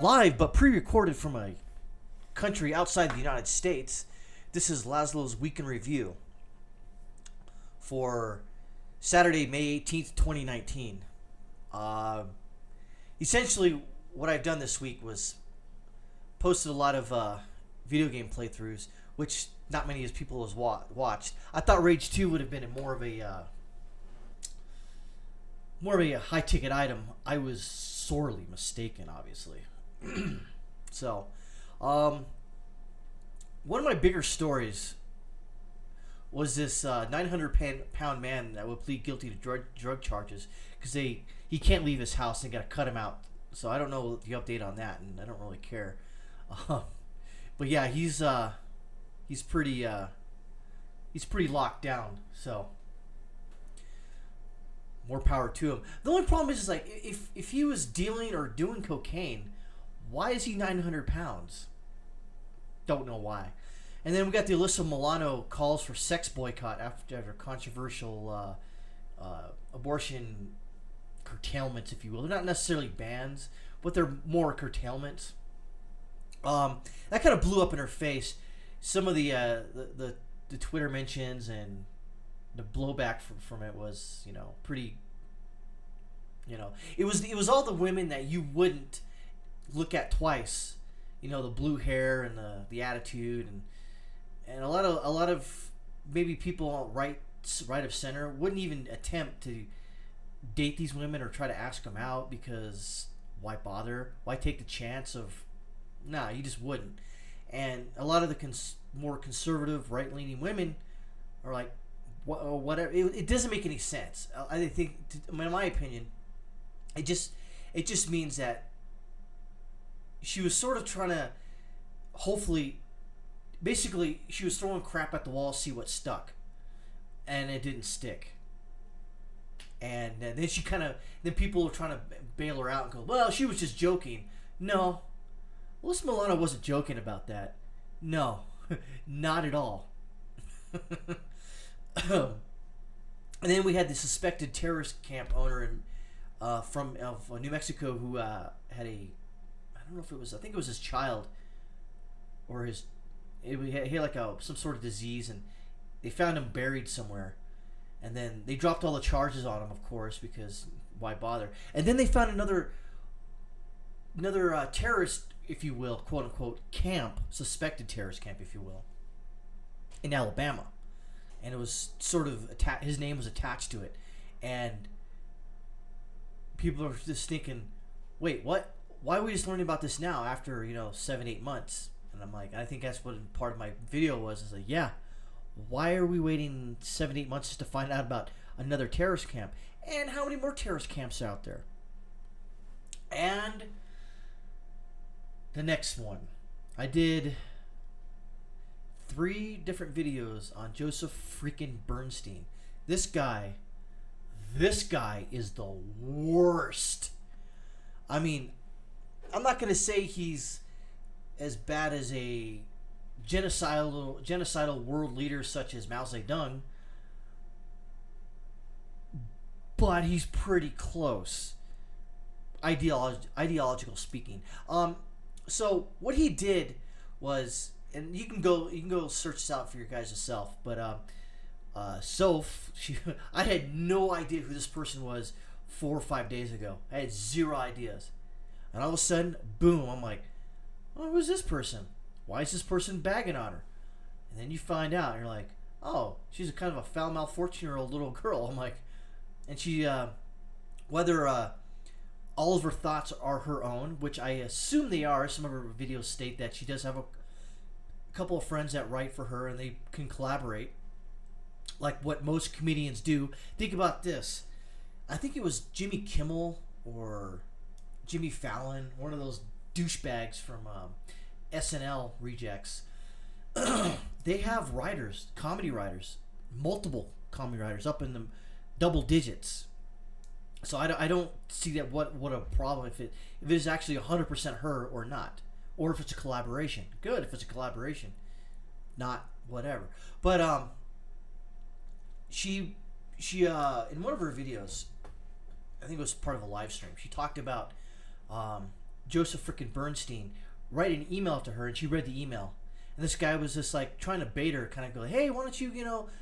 Live but pre-recorded from a country outside the United States, this is Lazlo's Week in Review for Saturday, May 18th, 2019. Essentially, what I've done this week was posted a lot of video game playthroughs, which not many as people has watched. I thought Rage 2 would have been more of a high ticket item. I was sorely mistaken, obviously. So, one of my bigger stories was this 900-pound man that would plead guilty to drug charges because he can't leave his house and got to cut him out. So I don't know the update on that, and I don't really care. But yeah, he's pretty locked down. So more power to him. The only problem is like if he was dealing or doing cocaine, why is he 900 pounds? Don't know why. And then we got the Alyssa Milano calls for sex boycott after controversial abortion curtailments, if you will. They're not necessarily bans, but they're more curtailments. That kind of blew up in her face. Some of the Twitter mentions and the blowback from it was, pretty. It was all the women that you wouldn't look at twice. The blue hair and the attitude and a lot of maybe people right of center wouldn't even attempt to date these women or try to ask them out because why bother? Why take the chance of? Nah, you just wouldn't. And a lot of the more conservative, right-leaning women are like, whatever. It doesn't make any sense. I think, in my opinion, it just means that she was sort of trying to, hopefully, basically, she was throwing crap at the wall, see what stuck, and it didn't stick. And then then people were trying to bail her out and go, well, she was just joking. No, Alyssa Milano wasn't joking about that. No, not at all. And then we had the suspected terrorist camp owner from New Mexico who had I don't know if it was, I think it was his child or he had like some sort of disease, and they found him buried somewhere. And then they dropped all the charges on him, of course, because why bother? And then they found another terrorist, if you will, quote unquote, camp, suspected terrorist camp, if you will, in Alabama. And it was sort of his name was attached to it, and people are just thinking, wait, what? Why are we just learning about this now after 7-8 months? And I'm like, I think that's what part of my video was. Is like, yeah, why are we waiting 7-8 months just to find out about another terrorist camp? And how many more terrorist camps are out there? And the next one, I did 3 different videos on Joseph frickin Bernstein. This guy is the worst. I mean, I'm not going to say he's as bad as a genocidal world leader such as Mao Zedong, but he's pretty close, ideological speaking. So what he did was, and you can go search this out for your guys yourself, but Soph, I had no idea who this person was 4 or 5 days ago. I had 0 ideas. And all of a sudden, boom, I'm like, oh, who's this person? Why is this person bagging on her? And then you find out, and you're like, oh, she's a kind of a foul-mouthed 14-year-old little girl. I'm like, and she, whether all of her thoughts are her own, which I assume they are. Some of her videos state that she does have a couple of friends that write for her, and they can collaborate, like what most comedians do. Think about this. I think it was Jimmy Kimmel or Jimmy Fallon, one of those douchebags from SNL rejects. They have writers, comedy writers, multiple comedy writers up in the double digits. So I don't see that what a problem if it is actually 100% her or not, or if it's a collaboration. Good if it's a collaboration, not whatever. But she in one of her videos, I think it was part of a live stream, she talked about Joseph frickin' Bernstein write an email to her, and she read the email. And this guy was just like trying to bait her, kind of go, hey, why don't you,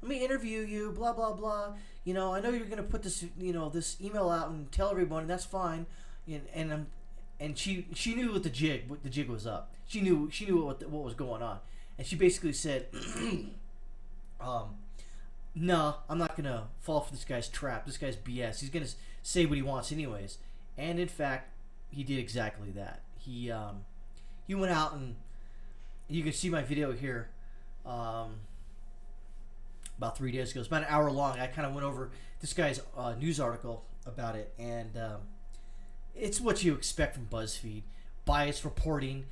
let me interview you, blah, blah, blah. I know you're going to put this, this email out and tell everyone, and that's fine. And she knew what the jig was up. She knew what was going on. And she basically said, no, I'm not going to fall for this guy's trap. This guy's BS. He's going to say what he wants anyways. And in fact, he did exactly that. He went out, and you can see my video here about 3 days ago. It's about an hour long. I kind of went over this guy's news article about it, and it's what you expect from BuzzFeed. Biased reporting,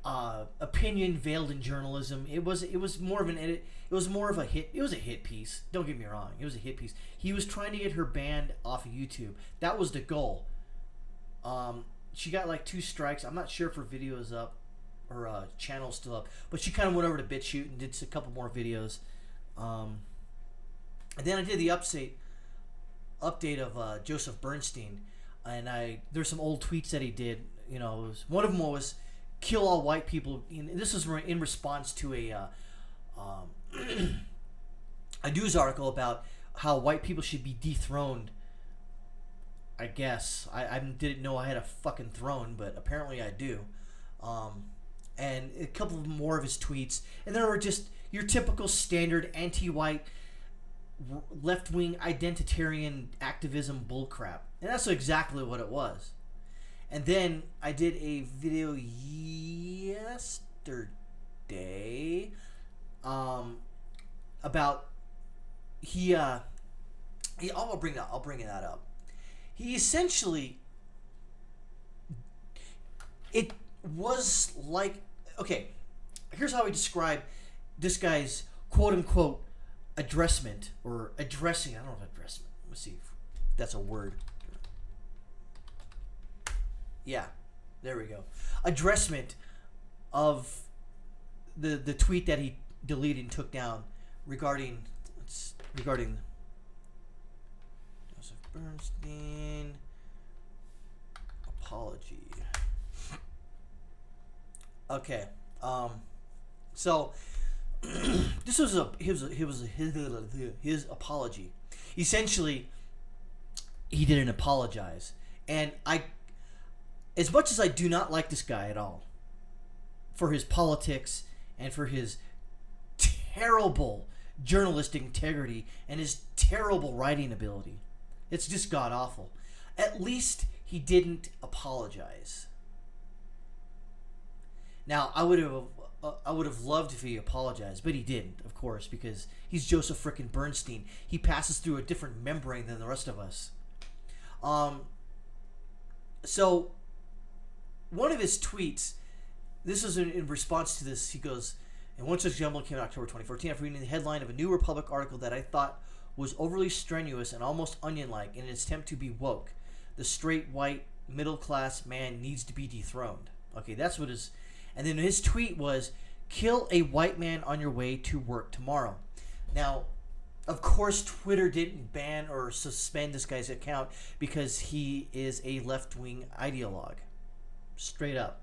opinion veiled in journalism. It was more of an edit. It was more of a hit. It was a hit piece. Don't get me wrong. It was a hit piece. He was trying to get her banned off of YouTube. That was the goal. She got like 2 strikes. I'm not sure if her video is up or channel's still up, but she kind of went over to BitChute and did a couple more videos. And then I did the update of Joseph Bernstein, and there's some old tweets that he did. One of them was kill all white people. And this was in response to a news article about how white people should be dethroned. I guess I didn't know I had a fucking throne, but apparently I do. And a couple more of his tweets, and there were just your typical standard anti-white, left-wing identitarian activism bullcrap, and that's exactly what it was. And then I did a video yesterday about I'll bring that up. He essentially, it was like, okay, here's how I describe this guy's quote-unquote addressment, or addressing, I don't know if addressment, let's see if that's a word. Yeah, there we go. Addressment of the tweet that he deleted and took down regarding Joseph Bernstein apology. Okay. So this was his apology. Essentially, he didn't apologize, and as much as I do not like this guy at all for his politics and for his terrible journalistic integrity and his terrible writing ability, it's just god awful. At least he didn't apologize. Now, I would have loved if he apologized, but he didn't, of course, because he's Joseph frickin' Bernstein. He passes through a different membrane than the rest of us. So one of his tweets, this is in response to this, he goes, and one such example came in October 2014 after reading the headline of a New Republic article that I thought was overly strenuous and almost onion-like in an attempt to be woke. The straight, white, middle-class man needs to be dethroned. Okay, that's what his... And then his tweet was, kill a white man on your way to work tomorrow. Now, of course, Twitter didn't ban or suspend this guy's account because he is a left-wing ideologue. Straight up.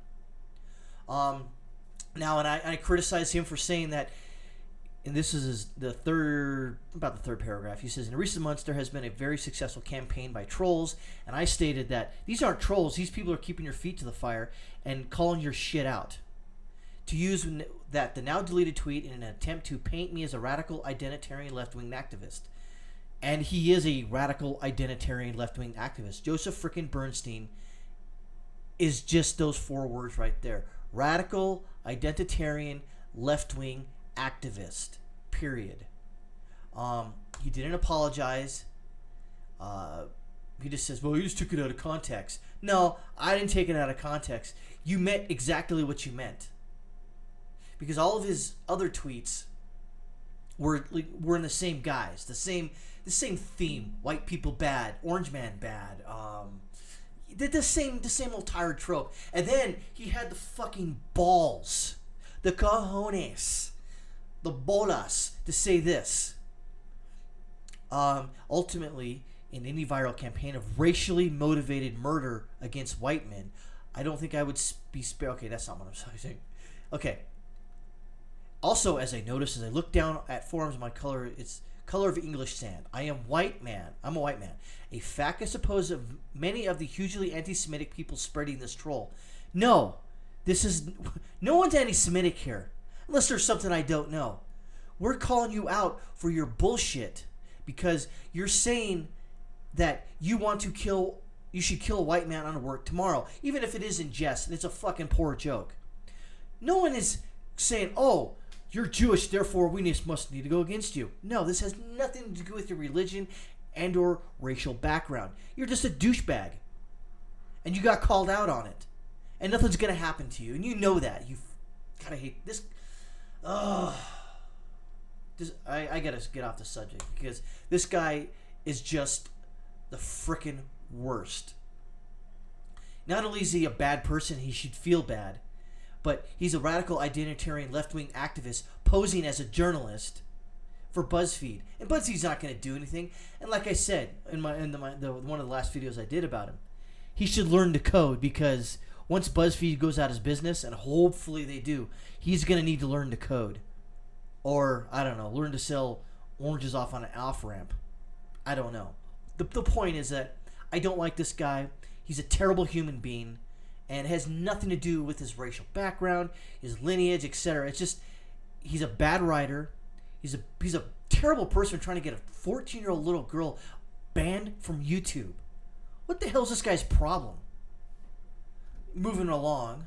Now, and I criticize him for saying that, and this is about the third paragraph. He says, in recent months, there has been a very successful campaign by trolls, and I stated that these aren't trolls. These people are keeping your feet to the fire and calling your shit out. To use the now deleted tweet in an attempt to paint me as a radical identitarian left-wing activist. And he is a radical identitarian left-wing activist. Joseph frickin' Bernstein is just those 4 words right there. Radical identitarian left-wing activist. Period. He didn't apologize. He just says, well, you just took it out of context. No, I didn't take it out of context. You meant exactly what you meant. Because all of his other tweets were in the same guise, the same theme. White people bad, orange man bad. The same old tired trope. And then he had the fucking balls, the cojones, the bolas to say this. Ultimately, in any viral campaign of racially motivated murder against white men, I don't think I would be spared. Okay, that's not what I'm saying. Okay. Also, as I noticed, as I look down at forums, my color, it's color of English sand. I am white man. I'm a white man. A fact I suppose of many of the hugely anti-Semitic people spreading this troll. No, this is, no one's anti-Semitic here. Unless there's something I don't know. We're calling you out for your bullshit because you're saying that you should kill a white man on work tomorrow, even if it is in jest and it's a fucking poor joke. No one is saying, oh, you're Jewish, therefore we must need to go against you. No, this has nothing to do with your religion and or racial background. You're just a douchebag. And you got called out on it. And nothing's going to happen to you. And you know that. You gotta hate this. I gotta get off the subject because this guy is just the frickin' worst. Not only is he a bad person, he should feel bad, but he's a radical identitarian left-wing activist posing as a journalist for BuzzFeed. And BuzzFeed's not going to do anything. And like I said in one of the last videos I did about him, he should learn to code because once BuzzFeed goes out of business, and hopefully they do, he's going to need to learn to code. Or, I don't know, learn to sell oranges off on an off-ramp. I don't know. The point is that I don't like this guy. He's a terrible human being, and it has nothing to do with his racial background, his lineage, etc. It's just, he's a bad writer. He's a terrible person trying to get a 14-year-old little girl banned from YouTube. What the hell is this guy's problem? Moving along.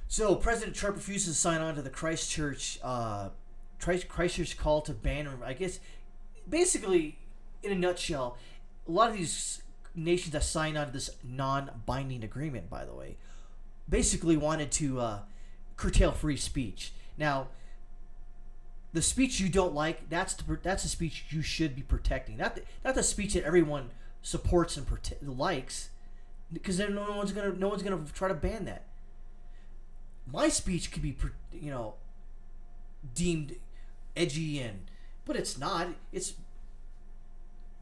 So President Trump refuses to sign on to the Christchurch call to ban. I guess, basically, in a nutshell, a lot of these nations that signed on to this non-binding agreement, by the way, basically wanted to curtail free speech. Now, the speech you don't like, that's the speech you should be protecting. Not the speech that everyone supports and likes, because then no one's gonna try to ban that. My speech could be, deemed edgy but it's not.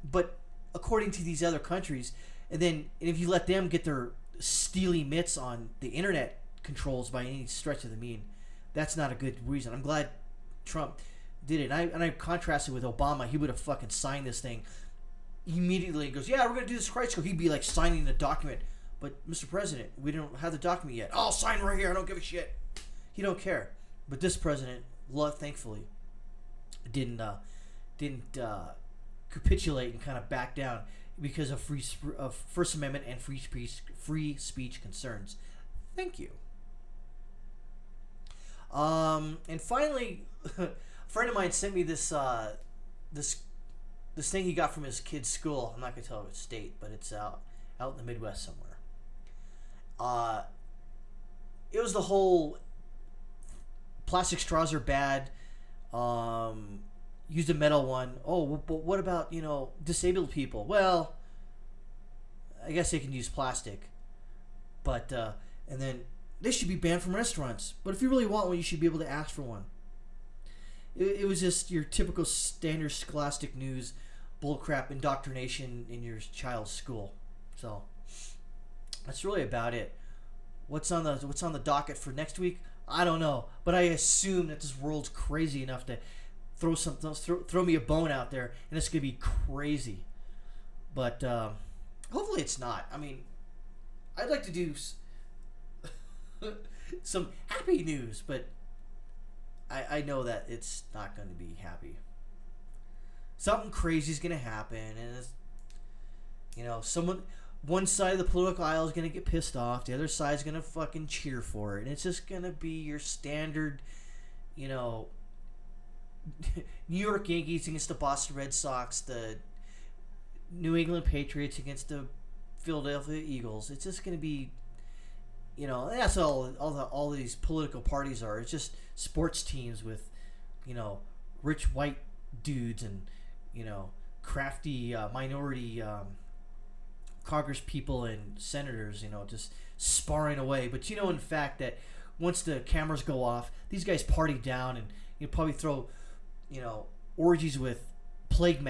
But according to these other countries, and if you let them get their steely mitts on the internet controls by any stretch of the mean, that's not a good reason. I'm glad Trump did it. And I contrasted with Obama. He would have fucking signed this thing immediately. He goes, yeah, we're going to do this Christ code. He'd be like signing the document. But, Mr. President, we don't have the document yet. I'll sign right here. I don't give a shit. He don't care. But this president, thankfully, didn't capitulate and kind of back down because of First Amendment and free speech concerns. Thank you. And finally, a friend of mine sent me this thing he got from his kid's school. I'm not gonna tell what state, but it's out in the Midwest somewhere. It was the whole plastic straws are bad. Used a metal one. Oh, but what about, disabled people? Well, I guess they can use plastic. But, and then they should be banned from restaurants. But if you really want one, you should be able to ask for one. It was just your typical standard scholastic news, bullcrap indoctrination in your child's school. So that's really about it. What's on the docket for next week? I don't know, but I assume that this world's crazy enough to throw me a bone out there, and it's gonna be crazy. But hopefully it's not. I mean, I'd like to do some happy news, but I know that it's not going to be happy. Something crazy is going to happen, and it's, one side of the political aisle is going to get pissed off, the other side is going to fucking cheer for it, and it's just going to be your standard, New York Yankees against the Boston Red Sox, the New England Patriots against the Philadelphia Eagles. It's just going to be, that's all these political parties are. It's just sports teams with, rich white dudes and, crafty minority Congress people and senators, just sparring away. But in fact that once the cameras go off, these guys party down and probably throw orgies with plague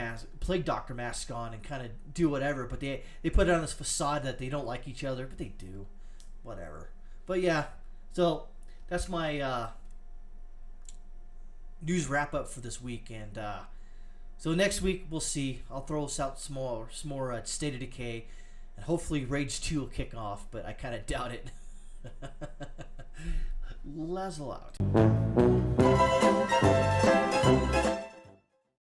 doctor masks on and kind of do whatever, but they put it on this facade that they don't like each other, but they do, whatever. But yeah, so that's my news wrap up for this week, and so next week we'll see. I'll throw us out some more State of Decay, and hopefully Rage 2 will kick off, but I kind of doubt it. Lazlo out.